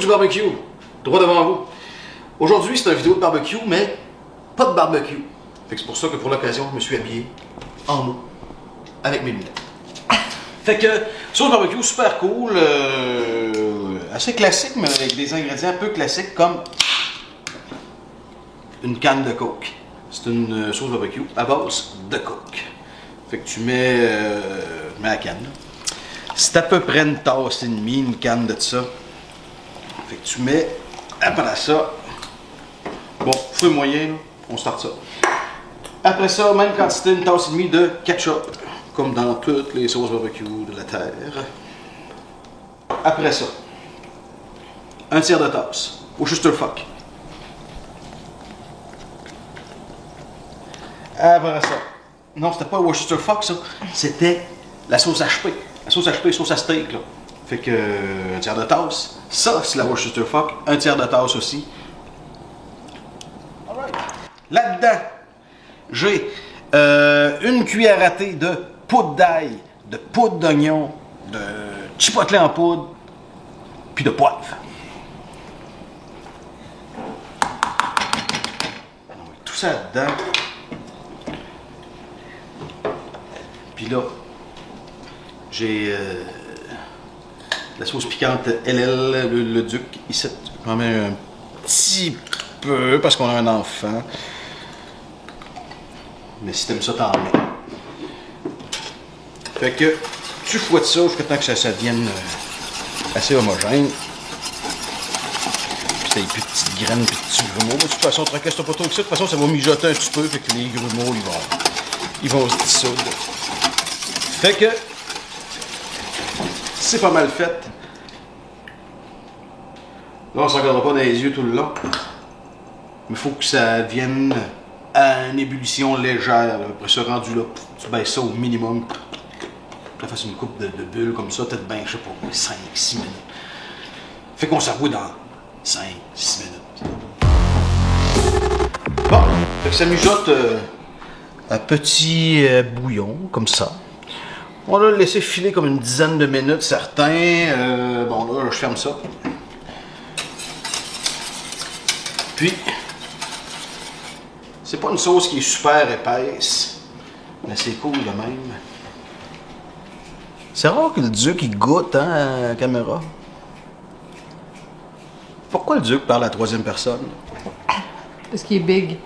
du barbecue, droit devant vous. Aujourd'hui, c'est une vidéo de barbecue, mais pas de barbecue. Fait que c'est pour ça que pour l'occasion, je me suis habillé en mou, avec mes lunettes. Fait que, sauce barbecue, super cool, assez classique, mais avec des ingrédients un peu classiques comme une canne de coke. C'est une sauce barbecue à base de coke. Fait que tu mets la canne. C'est à peu près une tasse et demie, une canne de ça. Fait que tu mets, après ça, bon, feu moyen, là, on starte ça. Après ça, même quantité, une tasse et demie de ketchup, comme dans toutes les sauces barbecue de la terre. Après ça, un tiers de tasse, Worcestershire. Après ça, non, c'était pas Worcestershire, ça, c'était la sauce HP. La sauce HP, sauce à steak, là. Fait que, un tiers de tasse. Ça, c'est la Worcestershire. Un tiers de tasse aussi. Alright. Là-dedans, j'ai une cuillère à thé de poudre d'ail, de poudre d'oignon, de chipotle en poudre, puis de poivre. Tout ça dedans. Puis là, j'ai la sauce piquante LL, le Duc, ici. J'en mets un petit peu parce qu'on a un enfant. Mais si t'aimes ça, t'en mets. Fait que tu fouettes ça jusqu'à temps que ça devienne assez homogène. Puis t'as des petites graines, des petits grumeaux. De toute façon, tracasse-toi pas trop que ça. De toute façon, ça va mijoter un petit peu. Fait que les grumeaux, ils vont se dissoudre. Fait que c'est pas mal fait. Là, on ne s'en regardera pas dans les yeux tout le long. Mais il faut que ça vienne à une ébullition légère. Là. Après ça, rendu là, tu baisses ça au minimum. Tu fasses une coupe de bulles comme ça, peut-être bien, je sais pas, 5-6 minutes. Fait qu'on s'avoue dans 5-6 minutes. Bon, fait que ça mijote un petit bouillon, comme ça. On l'a laissé filer comme une dizaine de minutes, certains. Bon, là, je ferme ça. Puis, c'est pas une sauce qui est super épaisse, mais c'est cool de même. C'est rare que le Duc il goûte, hein, à la caméra. Pourquoi le Duc parle à la troisième personne? Parce qu'il est big.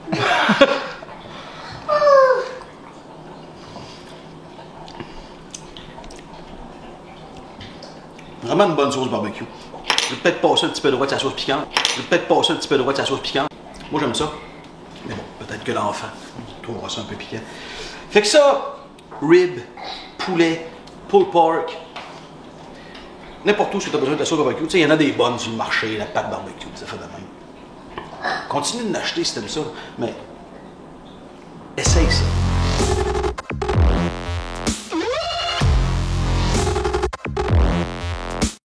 Vraiment une bonne sauce barbecue. Je vais peut-être passer un petit peu droit de sa sauce piquante. Moi, j'aime ça. Mais bon, peut-être que l'enfant trouvera ça un peu piquant. Fait que ça, rib, poulet, pulled pork, n'importe où si tu as besoin de la sauce barbecue. Tu sais, il y en a des bonnes sur le marché, la pâte barbecue, ça fait de même. Continue de l'acheter si t'aimes ça, mais